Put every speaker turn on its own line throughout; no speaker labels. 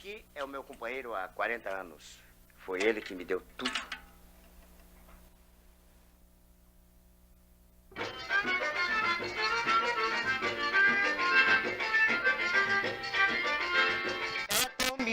aqui é o meu companheiro há 40 anos. Foi ele que me deu tudo.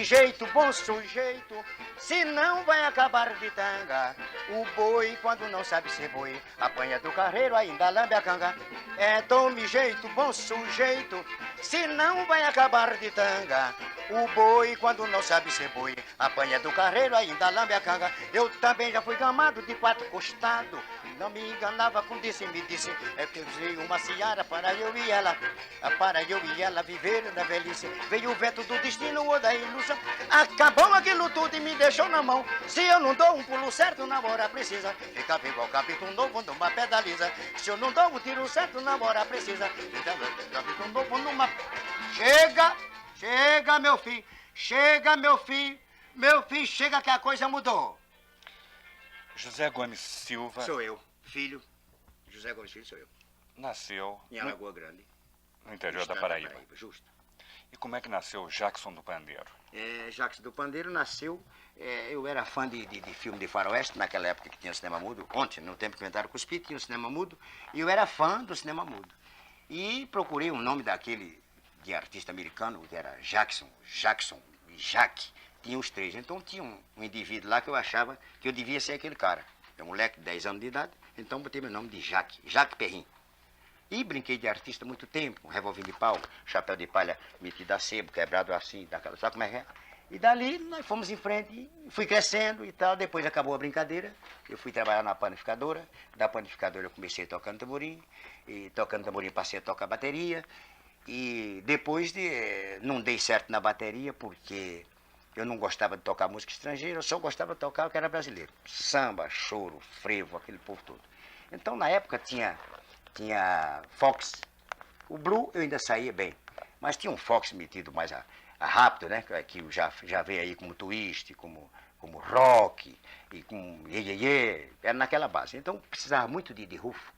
Jeito, bom sujeito, se não vai acabar de tanga. O boi, quando não sabe ser boi, apanha do carreiro, ainda lambe a canga. É tome jeito, bom sujeito, se não vai acabar de tanga. O boi, quando não sabe ser boi, apanha do carreiro, ainda lambe a canga. Eu também já fui gamado de 4 costados. Não me enganava com disse, me disse. É que veio uma seara para eu e ela. Para eu e ela viver na velhice. Veio o vento do destino ou da ilusão. Acabou aquilo tudo e me deixou na mão. Se eu não dou um pulo certo, na hora precisa. Fica igual capítulo novo numa pedaliza. Se eu não dou um tiro certo, na hora precisa. Fica capítulo novo numa... Chega! Chega, meu filho! Chega, meu filho! Meu filho, chega que a coisa mudou.
José Gomes Silva...
Sou eu, filho. José Gomes Filho sou eu.
Nasceu...
Em Alagoa Grande.
No interior da Paraíba.
Justo.
E como é que nasceu Jackson do Pandeiro?
Jackson do Pandeiro nasceu... eu era fã de filme de faroeste, naquela época que tinha cinema mudo. Ontem, no tempo que inventaram o Cuspir, tinha o cinema mudo. E eu era fã do cinema mudo. E procurei o nome daquele de artista americano, que era Jackson e Jack. Tinha os 3. Então tinha um indivíduo lá que eu achava que eu devia ser aquele cara. É um moleque de 10 anos de idade, então botei meu nome de Jacques Perrin. E brinquei de artista muito tempo, um revólver de pau, chapéu de palha metido a sebo, quebrado assim, daquela, sabe como é que é? E dali nós fomos em frente, e fui crescendo e tal. Depois acabou a brincadeira, eu fui trabalhar na panificadora. Da panificadora eu comecei tocando tamborim, e tocando tamborim passei a tocar bateria. E depois não dei certo na bateria porque eu não gostava de tocar música estrangeira, eu só gostava de tocar o que era brasileiro. Samba, choro, frevo, aquele povo todo. Então na época tinha Fox. O Blue eu ainda saía bem, mas tinha um Fox metido mais a rápido, né? Que já veio aí como twist, como rock, e com iê, era naquela base. Então precisava muito de rufo.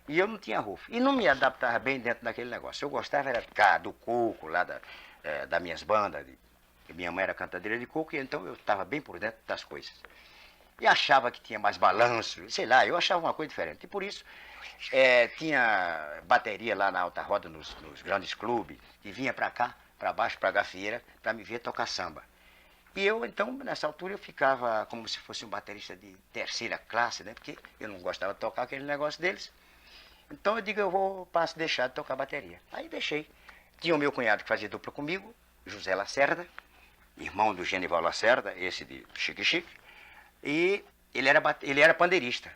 E eu não tinha rufo. E não me adaptava bem dentro daquele negócio. Eu gostava era do coco, lá das minhas bandas. Minha mãe era cantadeira de coco, e então eu estava bem por dentro das coisas. E achava que tinha mais balanço, sei lá, eu achava uma coisa diferente. E por isso, tinha bateria lá na Alta Roda, nos grandes clubes, e vinha para cá, para baixo, para a gafieira, para me ver tocar samba. E eu, então, nessa altura, eu ficava como se fosse um baterista de terceira classe, né? Porque eu não gostava de tocar aquele negócio deles. Então eu digo, passo a deixar de tocar bateria. Aí deixei. Tinha o meu cunhado que fazia dupla comigo, José Lacerda, irmão do Genival Lacerda, esse de Chique Chique. E ele era pandeirista.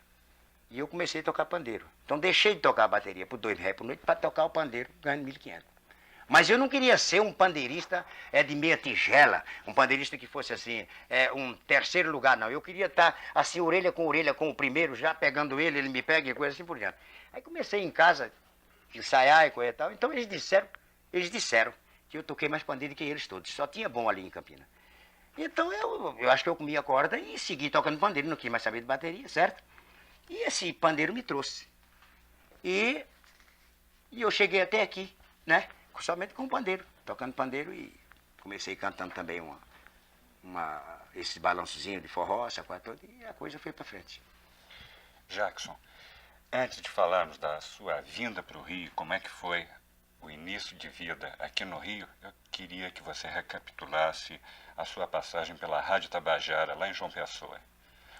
E eu comecei a tocar pandeiro. Então deixei de tocar a bateria por R$2 por noite para tocar o pandeiro, ganhando 1.500. Mas eu não queria ser um pandeirista de meia tigela, um pandeirista que fosse assim, um terceiro lugar, não. Eu queria estar assim, orelha com o primeiro, já pegando ele me pega e coisa assim por diante. Aí comecei em casa, ensaiar e coisa e tal. Então eles disseram que eu toquei mais pandeiro que eles todos. Só tinha bom ali em Campina. Então eu acho que eu comi a corda e segui tocando pandeiro, não quis mais saber de bateria, certo? E esse pandeiro me trouxe. E eu cheguei até aqui, né? Somente com pandeiro, tocando pandeiro, e comecei cantando também esses balançozinhos de forró, essa coisa toda, e a coisa foi para frente.
Jackson, antes de falarmos da sua vinda para o Rio, como é que foi o início de vida aqui no Rio, eu queria que você recapitulasse a sua passagem pela Rádio Tabajara, lá em João Pessoa.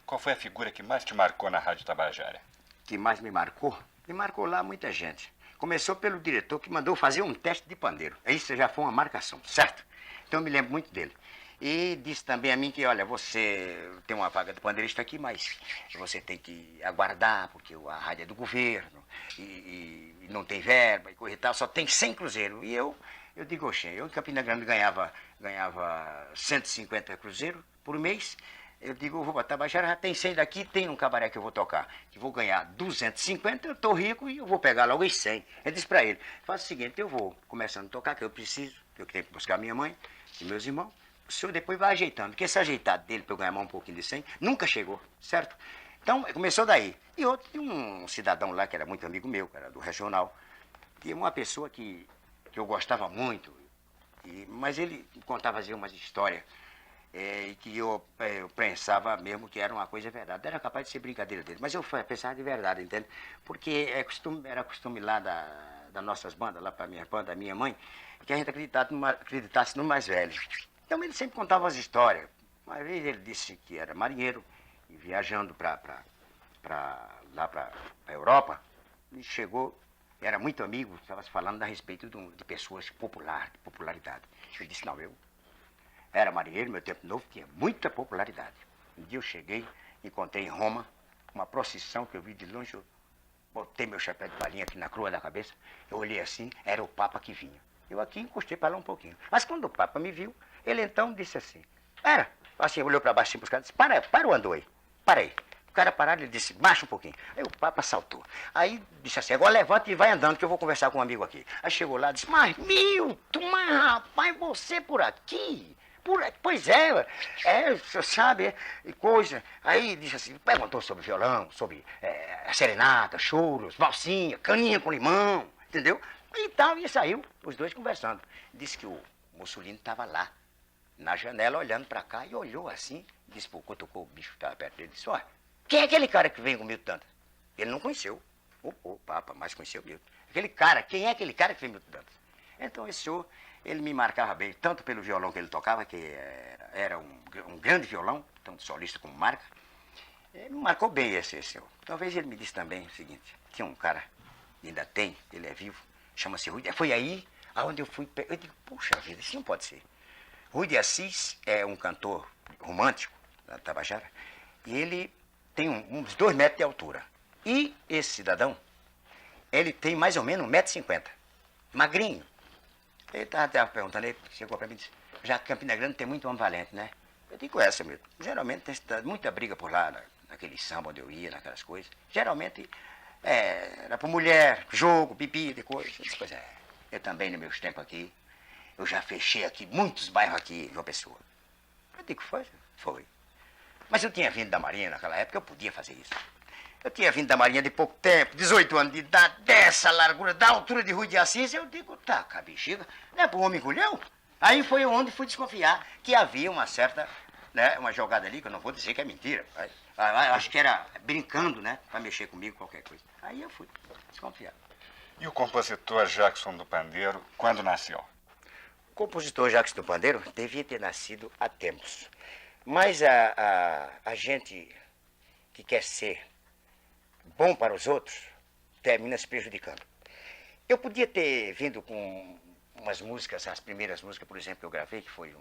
Qual foi a figura que mais te marcou na Rádio Tabajara?
Que mais me marcou? Me marcou lá muita gente. Começou pelo diretor que mandou fazer um teste de pandeiro. Isso já foi uma marcação, certo? Então eu me lembro muito dele. E disse também a mim que, olha, você tem uma vaga de pandeirista aqui, mas você tem que aguardar, porque a rádio é do governo, e não tem verba, e coisa e tal, só tem 100 cruzeiros. E eu digo, oxe, eu em Campina Grande ganhava 150 cruzeiros por mês. Eu digo, eu vou para Tabajara, já tem 100 daqui, tem um cabaré que eu vou tocar, que vou ganhar 250, eu estou rico e eu vou pegar logo os 100. Eu disse para ele, faz o seguinte, eu vou começando a tocar, que eu preciso, eu tenho que buscar minha mãe e meus irmãos. O senhor depois vai ajeitando, porque esse ajeitado dele para eu ganhar mais um pouquinho de 100, nunca chegou, certo? Então, começou daí. E outro, um cidadão lá que era muito amigo meu, que era do regional, tinha uma pessoa que eu gostava muito, Mas ele contava assim, umas histórias e que eu pensava mesmo que era uma coisa verdade. Era capaz de ser brincadeira dele, mas eu pensava de verdade, entende? Porque era costume lá das nossas bandas, lá para minha banda, da minha mãe, que a gente acreditasse no mais velho. Então ele sempre contava as histórias. Uma vez ele disse que era marinheiro e viajando lá para a Europa, e chegou, era muito amigo, estava se falando a respeito de pessoas de popularidade. Ele disse, não, eu era marinheiro, meu tempo novo, tinha muita popularidade. Um dia eu cheguei, encontrei em Roma uma procissão que eu vi de longe, eu botei meu chapéu de palhinha aqui na crua da cabeça, eu olhei assim, era o Papa que vinha. Eu aqui encostei para lá um pouquinho. Mas quando o Papa me viu, ele então disse assim, assim, olhou para baixo assim para os caras, disse, para o andor aí, para aí. O cara parado, ele disse, baixa um pouquinho. Aí o Papa saltou. Aí disse assim, agora levanta e vai andando que eu vou conversar com um amigo aqui. Aí chegou lá e disse, mas Milton, mas rapaz, você por aqui? Pois você sabe, coisa. Aí disse assim, perguntou sobre violão, sobre serenata, choros, valsinha, caninha com limão, entendeu? E tal, e saiu, os dois conversando. Disse que o Mussolini estava lá, na janela, olhando para cá, e olhou assim, disse pro cutucou o bicho que estava perto dele, disse, olha, quem é aquele cara que vem com o Milton Dantas? Ele não conheceu. O Papa, mas conheceu o Milton. Aquele cara, quem é aquele cara que vem Milton Dantas? Então esse senhor, ele me marcava bem, tanto pelo violão que ele tocava, que era um grande violão, tanto solista como marca. Ele me marcou bem esse senhor. Talvez ele me disse também o seguinte, tinha um cara, ainda tem, ele é vivo, chama-se Rui. Foi aí aonde eu fui, eu digo, puxa vida, isso não pode ser. Rui de Assis é um cantor romântico, da Tabajara, e ele tem uns 2 metros de altura. E esse cidadão, ele tem mais ou menos 1,50 m, magrinho. Ele estava perguntando, ele chegou para mim e disse, já que Campina Grande tem muito homem valente, né? Eu digo, essa mesmo. Geralmente tem muita briga por lá, naquele samba onde eu ia, naquelas coisas. Geralmente era por mulher, jogo, bebida e coisa. Eu disse, pois é, eu também nos meus tempos aqui, eu já fechei aqui muitos bairros aqui em João Pessoa. Eu digo, foi? Foi. Mas eu tinha vindo da Marinha naquela época, eu podia fazer isso. Eu tinha vindo da Marinha de pouco tempo, 18 anos de idade, dessa largura, da altura de Rui de Assis, eu digo, tá, bexiga, não é pro homem engolhão? Aí foi onde fui desconfiar que havia uma certa, né, uma jogada ali, que eu não vou dizer que é mentira. Acho que era brincando, né, pra mexer comigo, qualquer coisa. Aí eu fui desconfiar.
E o compositor Jackson do Pandeiro, quando nasceu?
O compositor Jackson do Pandeiro devia ter nascido há tempos. Mas a gente que quer ser bom para os outros termina se prejudicando. Eu podia ter vindo com umas músicas, as primeiras músicas, por exemplo, que eu gravei, que foi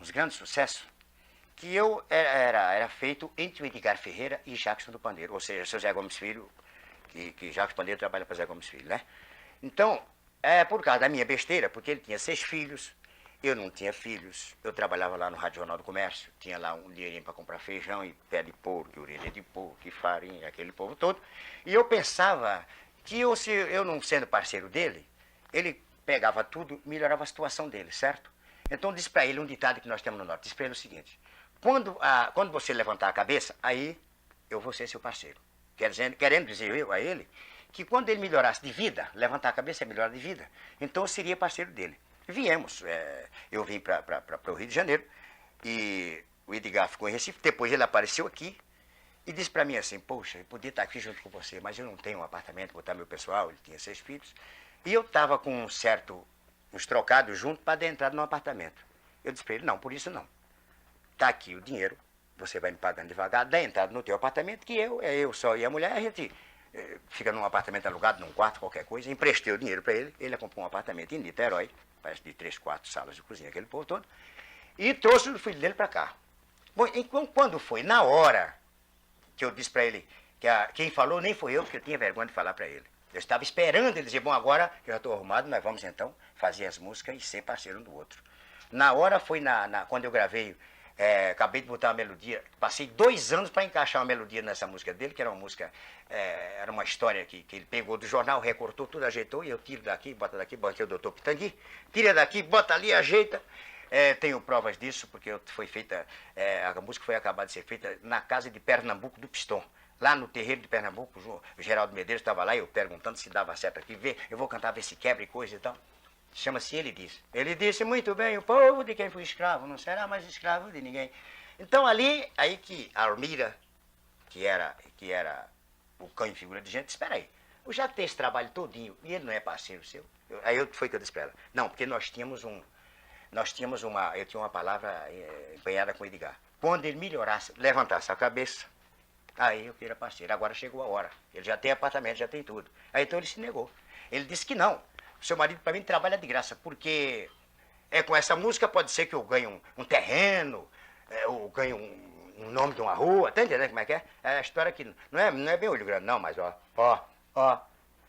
uns grandes sucessos, que eu era feito entre o Edgar Ferreira e Jackson do Pandeiro, ou seja, seu Zé Gomes Filho, que Jackson Pandeiro trabalha para Zé Gomes Filho, né? Então, por causa da minha besteira, porque ele tinha 6 filhos, eu não tinha filhos, eu trabalhava lá no Rádio Jornal do Comércio, tinha lá um dinheirinho para comprar feijão e pé de porco, orelha de porco, e farinha, aquele povo todo. E eu pensava que se eu não sendo parceiro dele, ele pegava tudo e melhorava a situação dele, certo? Então disse para ele um ditado que nós temos no Norte, disse para ele o seguinte, quando você levantar a cabeça, aí eu vou ser seu parceiro. Querendo dizer eu a ele, que quando ele melhorasse de vida, levantar a cabeça é melhor de vida, então eu seria parceiro dele. Viemos, eu vim para o Rio de Janeiro e o Edgar ficou em Recife, depois ele apareceu aqui e disse para mim assim, poxa, eu podia estar aqui junto com você, mas eu não tenho um apartamento, botar meu pessoal, ele tinha 6 filhos, e eu estava com uns trocados junto para dar entrada no apartamento. Eu disse para ele, não, por isso não. Está aqui o dinheiro, você vai me pagando devagar, dá entrada no teu apartamento, que eu só e a mulher, a gente fica num apartamento alugado, num quarto, qualquer coisa, emprestei o dinheiro para ele comprou um apartamento em Niterói, parece de 3, 4 salas de cozinha, aquele povo todo, e trouxe o filho dele para cá. Bom, então, quando foi na hora que eu disse para ele, quem falou nem foi eu, porque eu tinha vergonha de falar para ele. Eu estava esperando ele dizer, bom, agora que eu já estou arrumado, nós vamos então fazer as músicas e ser parceiro um do outro. Na hora foi quando eu gravei, acabei de botar uma melodia, passei 2 anos para encaixar uma melodia nessa música dele, que era uma música, era uma história que ele pegou do jornal, recortou tudo, ajeitou, e eu tiro daqui, bota daqui, botei o doutor Pitangui, tira daqui, bota ali, ajeita. Tenho provas disso, porque foi feita, a música foi acabada de ser feita na casa de Pernambuco do Pistão. Lá no terreiro de Pernambuco, o Geraldo Medeiros estava lá, eu perguntando se dava certo aqui, eu vou cantar, ver se quebra e coisa e tal. Chama-se Ele Disse. Ele disse muito bem, o povo de quem foi escravo não será mais escravo de ninguém. Então ali, aí que Almira, que era o cão em figura de gente, espera aí, o Jacques tem esse trabalho todinho e ele não é parceiro seu? Foi que eu disse para ela. Não, porque eu tinha uma palavra empenhada com o Edgar. Quando ele melhorasse, levantasse a cabeça, aí eu era parceiro. Agora chegou a hora. Ele já tem apartamento, já tem tudo. Aí então ele se negou. Ele disse que não. Seu marido para mim trabalha de graça, porque com essa música pode ser que eu ganhe um terreno, eu ganhe um nome de uma rua, tá entendendo como é que é? É a história que não é bem olho grande não, mas ó.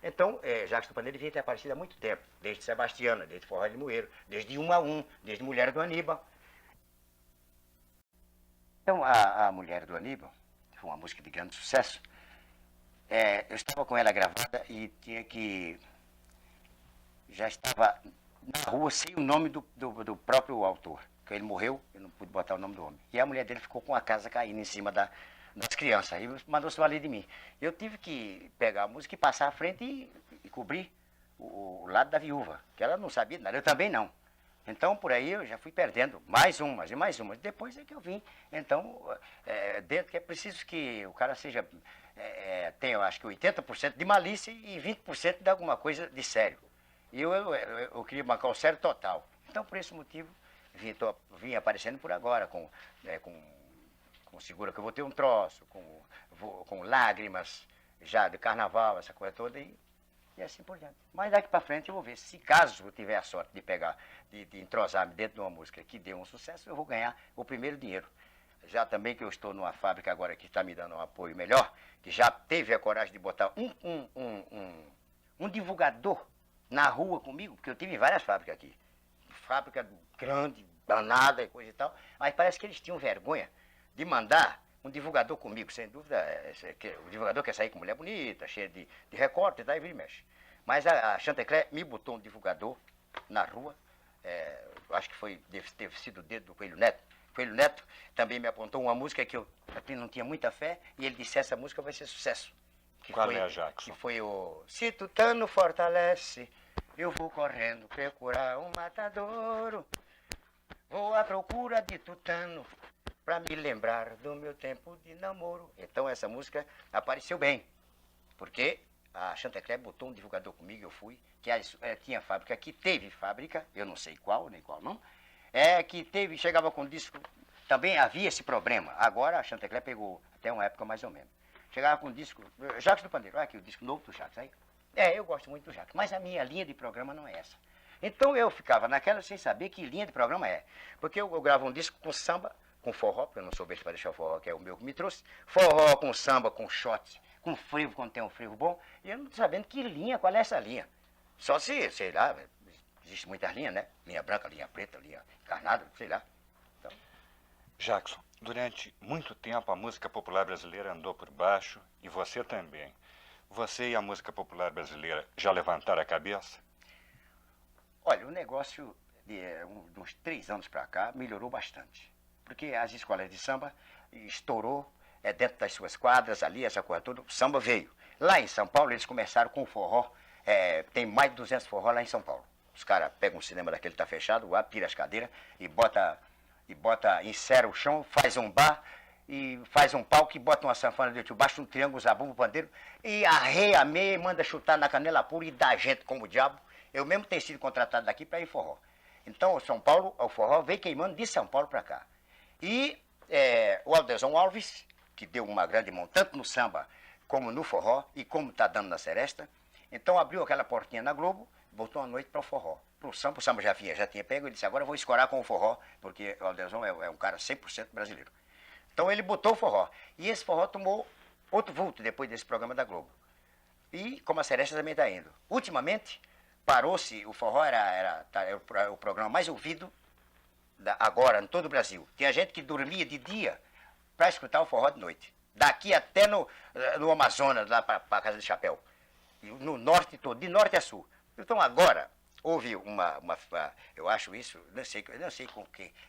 Então, Jacques do Pandeiro devia ter aparecido há muito tempo, desde Sebastiana, desde Forró de Moeiro, desde 1 a 1, desde Mulher do Aníbal. Então, a Mulher do Aníbal, foi uma música de grande sucesso, eu estava com ela gravada e já estava na rua sem o nome do próprio autor. Porque ele morreu, eu não pude botar o nome do homem. E a mulher dele ficou com a casa caindo em cima das crianças. Aí mandou-se valer de mim. Eu tive que pegar a música e passar à frente e cobrir o lado da viúva, que ela não sabia nada, eu também não. Então, por aí eu já fui perdendo mais umas e mais umas. Depois é que eu vim. Então, dentro que é preciso que o cara seja, tenha, acho que 80% de malícia e 20% de alguma coisa de sério. E eu queria marcar o sério total. Então, por esse motivo, vim aparecendo por agora, com Segura que eu vou ter um troço, com Lágrimas, já de carnaval, essa coisa toda, e assim por diante. Mas daqui para frente eu vou ver, se caso eu tiver a sorte de pegar, de entrosar-me dentro de uma música que dê um sucesso, eu vou ganhar o primeiro dinheiro. Já também que eu estou numa fábrica agora que está me dando um apoio melhor, que já teve a coragem de botar um divulgador na rua comigo, porque eu tive várias fábricas aqui. Fábrica grande, danada e coisa e tal, mas parece que eles tinham vergonha de mandar um divulgador comigo, sem dúvida. O divulgador quer sair com mulher bonita, cheia de recorte e tal, e vira e mexe. Mas a Chantecler me botou um divulgador na rua, acho que deve ter sido o dedo do Coelho Neto. Coelho Neto também me apontou uma música que eu não tinha muita fé, e ele disse: essa música vai ser sucesso.
Qual é, Jackson?
Que foi o Se Tutano fortalece, eu vou correndo procurar um matadouro. Vou à procura de Tutano pra me lembrar do meu tempo de namoro. Então essa música apareceu bem, porque a Chantecler botou um divulgador comigo, eu fui, que tinha fábrica aqui, teve fábrica, eu não sei qual, nem qual não, chegava com disco, também havia esse problema. Agora a Chantecler pegou, até uma época mais ou menos. Chegava com disco, Jacques do Pandeiro, olha aqui o disco novo do Jacques, aí. Eu gosto muito do Jacques, mas a minha linha de programa não é essa. Então eu ficava naquela sem saber que linha de programa é. Porque eu gravo um disco com samba, com forró, porque eu não sou besta para deixar o forró, que é o meu que me trouxe. Forró com samba, com shot, com frevo, quando tem um frevo bom. E eu não tô sabendo que linha, qual é essa linha. Só se, sei lá, existe muitas linhas, né? Linha branca, linha preta, linha encarnada, sei lá. Então...
Jackson, durante muito tempo a música popular brasileira andou por baixo, e você também. Você e a música popular brasileira já levantaram a cabeça?
Olha, o negócio de uns 3 anos para cá melhorou bastante. Porque as escolas de samba estourou dentro das suas quadras, ali, essa coisa toda, o samba veio. Lá em São Paulo eles começaram com o forró, tem mais de 200 forró lá em São Paulo. Os caras pegam um cinema daquele que tá fechado, tira as cadeiras e insera o chão, faz um bar, e faz um palco e bota uma sanfona de baixo, um triângulo, zabumba, um pandeiro, e arreia a meia e manda chutar na canela pura e dá gente como o diabo. Eu mesmo tenho sido contratado daqui para ir forró. Então, São Paulo, o forró veio queimando de São Paulo para cá. E o Aldeson Alves, que deu uma grande mão, tanto no samba como no forró, e como está dando na seresta, então abriu aquela portinha na Globo, botou uma noite para o forró. O samba já tinha pego, ele disse: agora eu vou escorar com o forró, porque o Aldeson é um cara 100% brasileiro. Então ele botou o forró. E esse forró tomou outro vulto depois desse programa da Globo. E como a seresta também está indo. Ultimamente, parou-se, o forró era o programa mais ouvido agora em todo o Brasil. Tinha gente que dormia de dia para escutar o forró de noite. Daqui até no Amazonas, lá para a Casa de Chapéu. E no norte todo, de norte a sul. Então agora, houve eu acho isso, não sei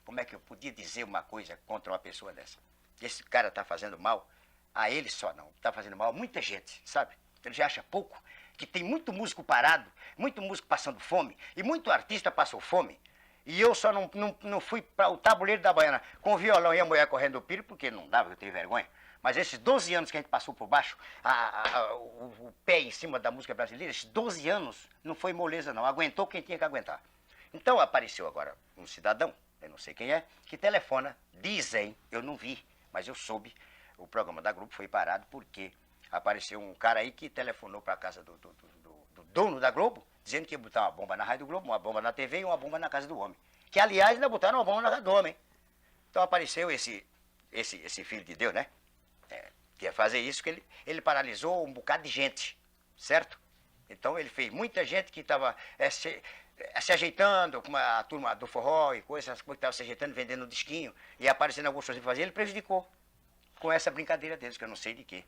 como é que eu podia dizer uma coisa contra uma pessoa dessa. Esse cara está fazendo mal a ele só não, está fazendo mal a muita gente, sabe? Ele já acha pouco que tem muito músico parado, muito músico passando fome, e muito artista passou fome. E eu só não fui para o tabuleiro da baiana com o violão e a mulher correndo o piro, porque não dava, eu tenho vergonha. Mas esses 12 anos que a gente passou por baixo, o pé em cima da música brasileira, esses 12 anos não foi moleza não, aguentou quem tinha que aguentar. Então apareceu agora um cidadão, eu não sei quem é, que telefona, dizem, eu não vi, mas eu soube, o programa da Globo foi parado porque apareceu um cara aí que telefonou para a casa do dono da Globo, dizendo que ia botar uma bomba na Rádio Globo, uma bomba na TV e uma bomba na casa do homem. Que, aliás, ainda botaram uma bomba na casa do homem. Então apareceu esse filho de Deus, né? Que ia fazer isso, que ele paralisou um bocado de gente, certo? Então ele fez muita gente que estava se ajeitando, com a turma do forró e coisas, que estavam se ajeitando, vendendo disquinho, e aparecendo algumas coisas que fazer, ele prejudicou com essa brincadeira deles, que eu não sei de quê.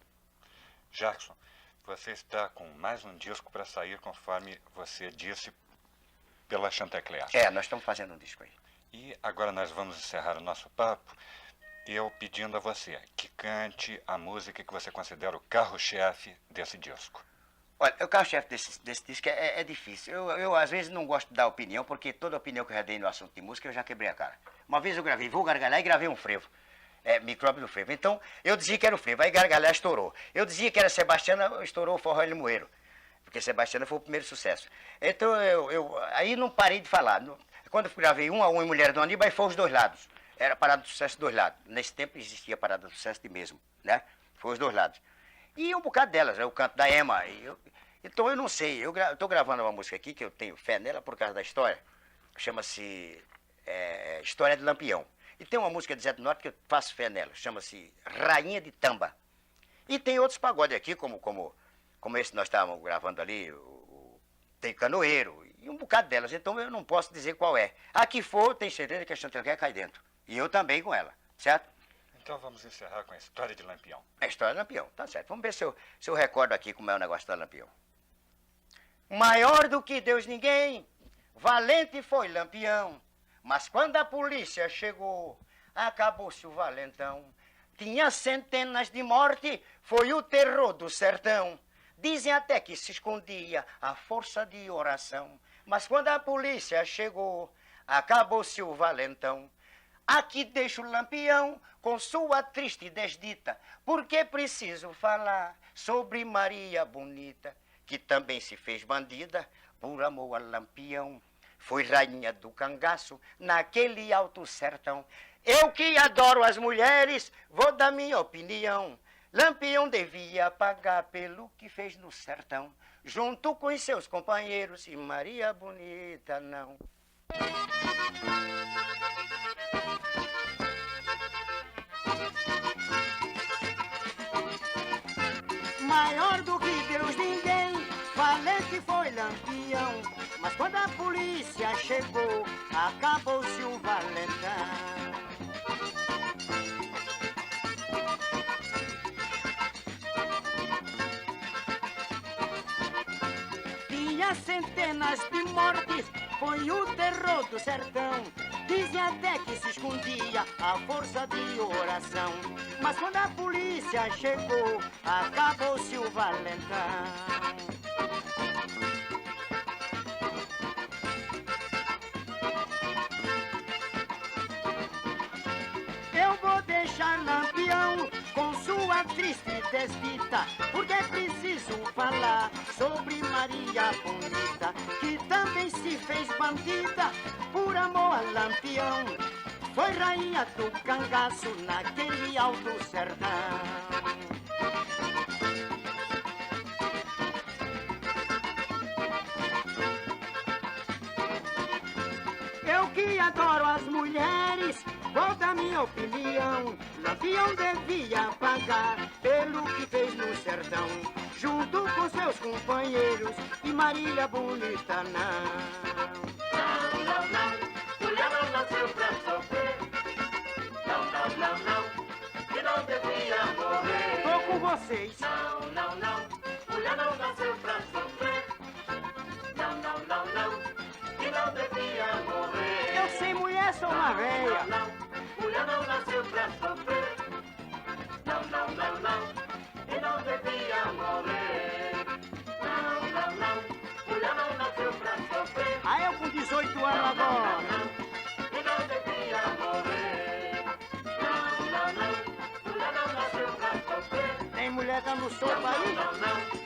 Jackson, você está com mais um disco para sair, conforme você disse, pela Chantecler.
Nós estamos fazendo um disco aí.
E agora nós vamos encerrar o nosso papo, eu pedindo a você que cante a música que você considera o carro-chefe desse disco.
Olha, o carro-chefe desse disco é difícil. Eu, às vezes, não gosto de dar opinião, porque toda opinião que eu já dei no assunto de música, eu já quebrei a cara. Uma vez eu gravei Vou Gargalhar e gravei um frevo. Micróbio do frevo. Então, eu dizia que era o frevo, aí Gargalhar estourou. Eu dizia que era Sebastiana, estourou o Forró e Limoeiro, porque Sebastiana foi o primeiro sucesso. Então, aí não parei de falar. Quando eu gravei Um a Um em Mulher do Aníbal, aí foi os dois lados. Era parada de sucesso dos dois lados. Nesse tempo existia parada de sucesso de mesmo, né? Foi os dois lados. E um bocado delas, o canto da Ema. Então eu não sei, eu estou gravando uma música aqui, que eu tenho fé nela por causa da história. Chama-se História de Lampião. E tem uma música de Zé do Norte que eu faço fé nela, chama-se Rainha de Tamba. E tem outros pagodes aqui, como esse que nós estávamos gravando ali, tem Canoeiro, e um bocado delas. Então eu não posso dizer qual é. A que for, tenho certeza que a Chantecler cai dentro. E eu também com ela, certo?
Então vamos encerrar com a História de Lampião.
A História de Lampião, tá certo. Vamos ver se eu recordo aqui como é o negócio da Lampião. Maior do que Deus ninguém, valente foi Lampião. Mas quando a polícia chegou, acabou-se o valentão. Tinha centenas de mortes, foi o terror do sertão. Dizem até que se escondia a força de oração. Mas quando a polícia chegou, acabou-se o valentão. Aqui deixo o Lampião com sua triste desdita, porque preciso falar sobre Maria Bonita, que também se fez bandida por amor a Lampião. Foi rainha do cangaço naquele alto sertão. Eu que adoro as mulheres, vou dar minha opinião. Lampião devia pagar pelo que fez no sertão, junto com os seus companheiros, e Maria Bonita não. Maior do que Deus ninguém, valente foi Lampião. Mas quando a polícia chegou, acabou-se o valentão. Tinha centenas de mortes, foi o terror do sertão. Dizem até que se escondia a força de oração. Mas quando a polícia chegou, acabou-se o valentão. Eu vou deixar Lampião com sua triste desdita, porque é preciso falar sobre Maria Bonita, que também se fez bandida por amor a Lampião. Foi rainha do cangaço naquele alto sertão. Eu que adoro as mulheres, vou dar minha opinião. Lampião devia pagar pelo que fez no sertão, junto com seus companheiros, e Maria Bonita não.
Não, não, não, mulher não nasceu pra sofrer. Não, não, não, não, que não devia morrer.
Tô com vocês.
Não, não, não, mulher não nasceu pra sofrer. Não, não, não, não, que não devia morrer.
Eu sem mulher sou uma véia.
Não, não, mulher não nasceu pra sofrer. Não, não, não, não, que não devia morrer. Não, não.
18 anos agora.
Que não devia morrer. Não, não, não. Mulher não nasceu pra sofrer.
Tem mulher dando sopa aí?
Não, não.